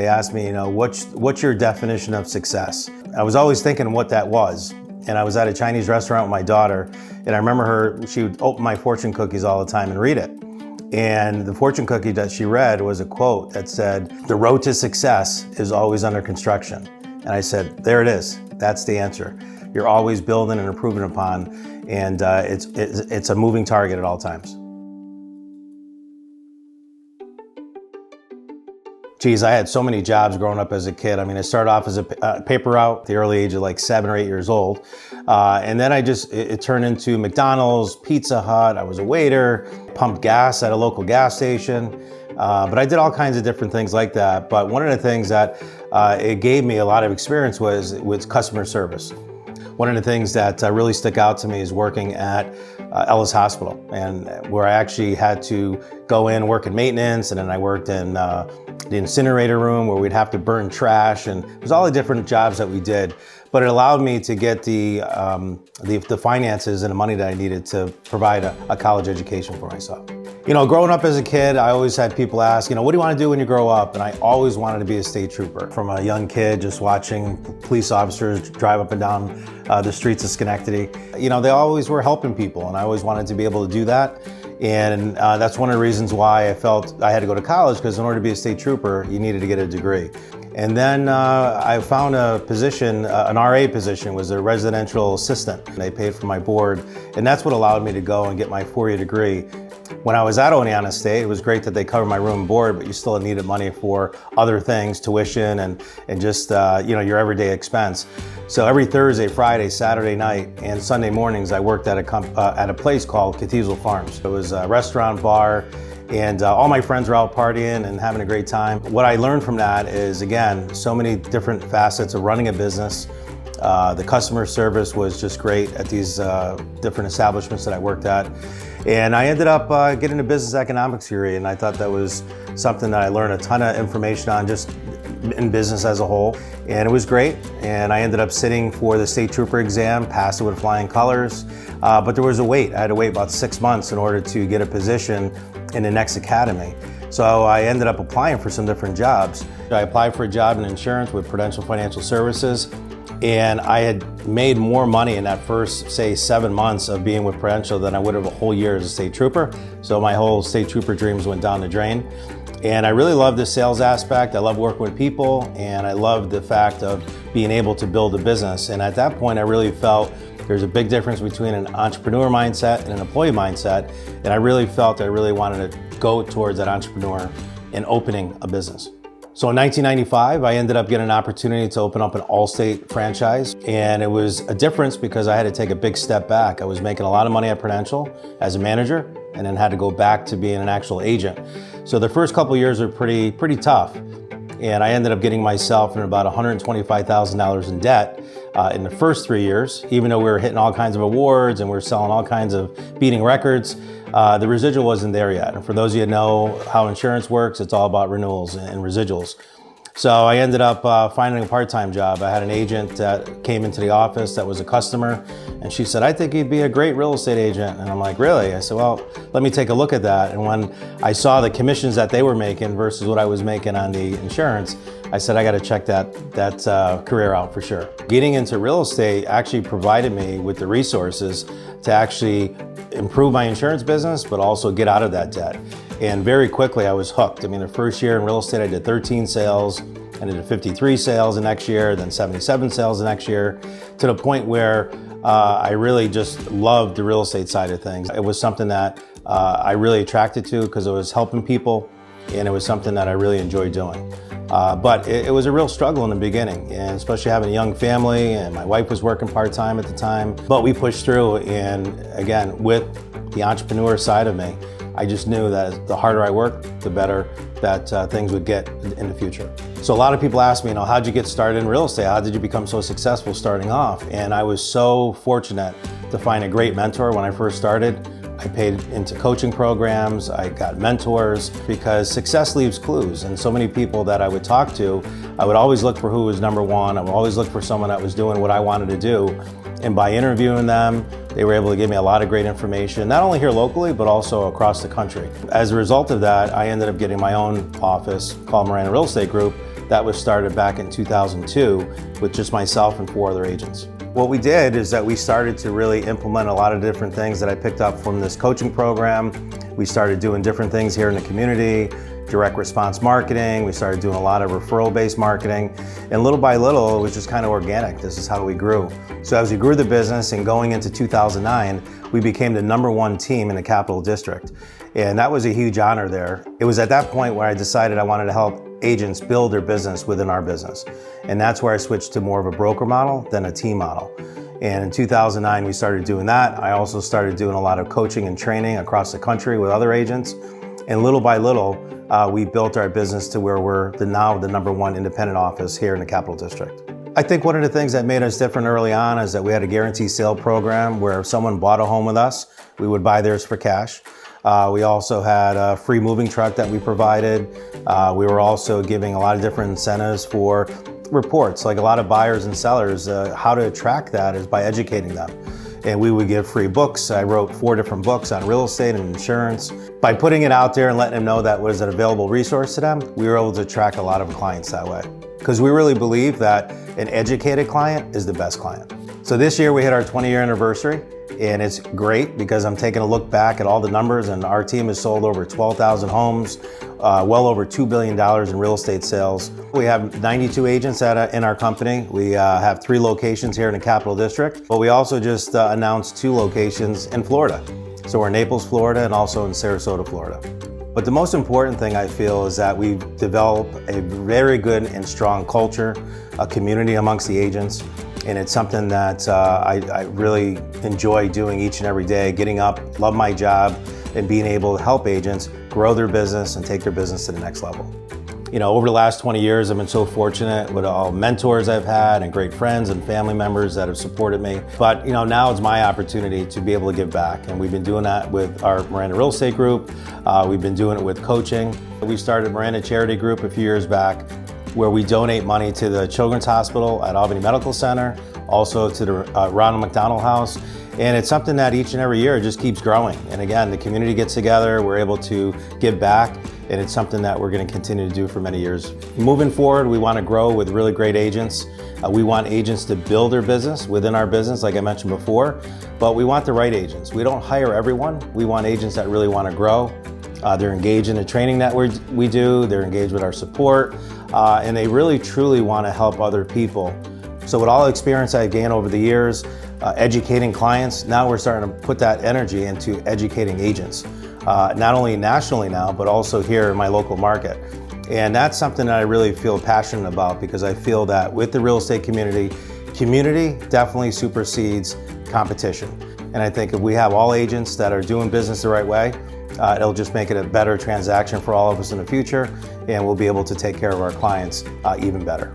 They asked me, what's your definition of success? I was always thinking what that was. And I was at a Chinese restaurant with my daughter, and I remember she would open my fortune cookies all the time and read it. And the fortune cookie that she read was a quote that said, "The road to success is always under construction." And I said, there it is. That's the answer. You're always building and improving upon, and it's a moving target at all times. Geez, I had so many jobs growing up as a kid. I mean, I started off as a paper route at the early age of like 7 or 8 years old. And then it turned into McDonald's, Pizza Hut. I was a waiter, pumped gas at a local gas station. But I did all kinds of different things like that. But one of the things that it gave me a lot of experience was customer service. One of the things that really stuck out to me is working at Ellis Hospital, and where I actually had to go in, work in maintenance, and then I worked in the incinerator room where we'd have to burn trash, and it was all the different jobs that we did. But it allowed me to get the finances and the money that I needed to provide a college education for myself. Growing up as a kid, I always had people ask, what do you want to do when you grow up? And I always wanted to be a state trooper. From a young kid, just watching police officers drive up and down the streets of Schenectady. They always were helping people, and I always wanted to be able to do that. And that's one of the reasons why I felt I had to go to college, because in order to be a state trooper, you needed to get a degree. And then I found a position, an RA position, was a residential assistant. They paid for my board, and that's what allowed me to go and get my 4-year degree. When I was at Oneonta State, it was great that they covered my room and board, but you still needed money for other things, tuition and just your everyday expense. So every Thursday, Friday, Saturday night, and Sunday mornings, I worked at a place called Cathedral Farms. It was a restaurant, bar, and all my friends were out partying and having a great time. What I learned from that is, again, so many different facets of running a business. The customer service was just great at these different establishments that I worked at. And I ended up getting a business economics degree, and I thought that was something that I learned a ton of information on just in business as a whole. And it was great. And I ended up sitting for the state trooper exam, passed it with flying colors. But there was a wait. I had to wait about 6 months in order to get a position in the next academy. So I ended up applying for some different jobs. I applied for a job in insurance with Prudential Financial Services. And I had made more money in that first, say, 7 months of being with Prudential than I would have a whole year as a state trooper. So my whole state trooper dreams went down the drain. And I really love the sales aspect. I love working with people, and I love the fact of being able to build a business. And at that point, I really felt there's a big difference between an entrepreneur mindset and an employee mindset. And I really felt I really wanted to go towards that entrepreneur and opening a business. So in 1995, I ended up getting an opportunity to open up an all-state franchise. And it was a difference because I had to take a big step back. I was making a lot of money at Prudential as a manager, and then had to go back to being an actual agent. So the first couple of years were pretty tough. And I ended up getting myself in about $125,000 in debt in the first 3 years. Even though we were hitting all kinds of awards and we were selling all kinds of beating records, the residual wasn't there yet. And for those of you who know how insurance works, it's all about renewals and residuals. So I ended up finding a part-time job. I had an agent that came into the office that was a customer, and she said, "I think you'd be a great real estate agent." And I'm like, "Really?" I said, "Well, let me take a look at that." And when I saw the commissions that they were making versus what I was making on the insurance, I said, I got to check that career out for sure. Getting into real estate actually provided me with the resources to actually improve my insurance business, but also get out of that debt. And very quickly, I was hooked. I mean, the first year in real estate, I did 13 sales, and I did 53 sales the next year, then 77 sales the next year, to the point where I really just loved the real estate side of things. It was something that I really attracted to because it was helping people, and it was something that I really enjoyed doing. But it was a real struggle in the beginning, and especially having a young family, and my wife was working part-time at the time. But we pushed through, and again, with the entrepreneur side of me, I just knew that the harder I worked, the better that things would get in the future. So a lot of people ask me, how'd you get started in real estate? How did you become so successful starting off? And I was so fortunate to find a great mentor when I first started. I paid into coaching programs, I got mentors, because success leaves clues. And so many people that I would talk to, I would always look for who was number one. I would always look for someone that was doing what I wanted to do. And by interviewing them, they were able to give me a lot of great information, not only here locally, but also across the country. As a result of that, I ended up getting my own office called Miranda Real Estate Group, That was started back in 2002 with just myself and 4 other agents. What we did is that we started to really implement a lot of different things that I picked up from this coaching program. We started doing different things here in the community, direct response marketing. We started doing a lot of referral-based marketing. And little by little, it was just kind of organic. This is how we grew. So as we grew the business and going into 2009, we became the #1 team in the Capital District. And that was a huge honor there. It was at that point where I decided I wanted to help agents build their business within our business. And that's where I switched to more of a broker model than a team model. And in 2009, we started doing that. I also started doing a lot of coaching and training across the country with other agents. And little by little, we built our business to where we're now the #1 independent office here in the Capital District. I think one of the things that made us different early on is that we had a guarantee sale program where if someone bought a home with us, we would buy theirs for cash. We also had a free moving truck that we provided. We were also giving a lot of different incentives for reports. Like a lot of buyers and sellers, how to attract that is by educating them. And we would give free books. I wrote 4 different books on real estate and insurance. By putting it out there and letting them know that was an available resource to them, we were able to attract a lot of clients that way. Because we really believe that an educated client is the best client. So this year we hit our 20-year anniversary. And it's great because I'm taking a look back at all the numbers, and our team has sold over 12,000 homes, well over $2 billion in real estate sales. We have 92 agents in our company. We have 3 locations here in the Capital District, but we also just announced 2 locations in Florida. So we're in Naples, Florida, and also in Sarasota, Florida. But the most important thing I feel is that we've developed a very good and strong culture, a community amongst the agents. And it's something that I really enjoy doing each and every day, getting up, love my job, and being able to help agents grow their business and take their business to the next level. You know, over the last 20 years, I've been so fortunate with all mentors I've had and great friends and family members that have supported me. But, you know, now it's my opportunity to be able to give back. And we've been doing that with our Miranda Real Estate Group. We've been doing it with coaching. We started Miranda Charity Group a few years back, where we donate money to the Children's Hospital at Albany Medical Center, also to the Ronald McDonald House. And it's something that each and every year just keeps growing. And again, the community gets together, we're able to give back, and it's something that we're going to continue to do for many years. Moving forward, we want to grow with really great agents. We want agents to build their business within our business, like I mentioned before, but we want the right agents. We don't hire everyone. We want agents that really want to grow. They're engaged in the training that we do, they're engaged with our support, and they really truly want to help other people. So with all the experience I've gained over the years, educating clients, now we're starting to put that energy into educating agents, not only nationally now, but also here in my local market. And that's something that I really feel passionate about, because I feel that with the real estate community, community definitely supersedes competition. And I think if we have all agents that are doing business the right way, it'll just make it a better transaction for all of us in the future, and we'll be able to take care of our clients even better.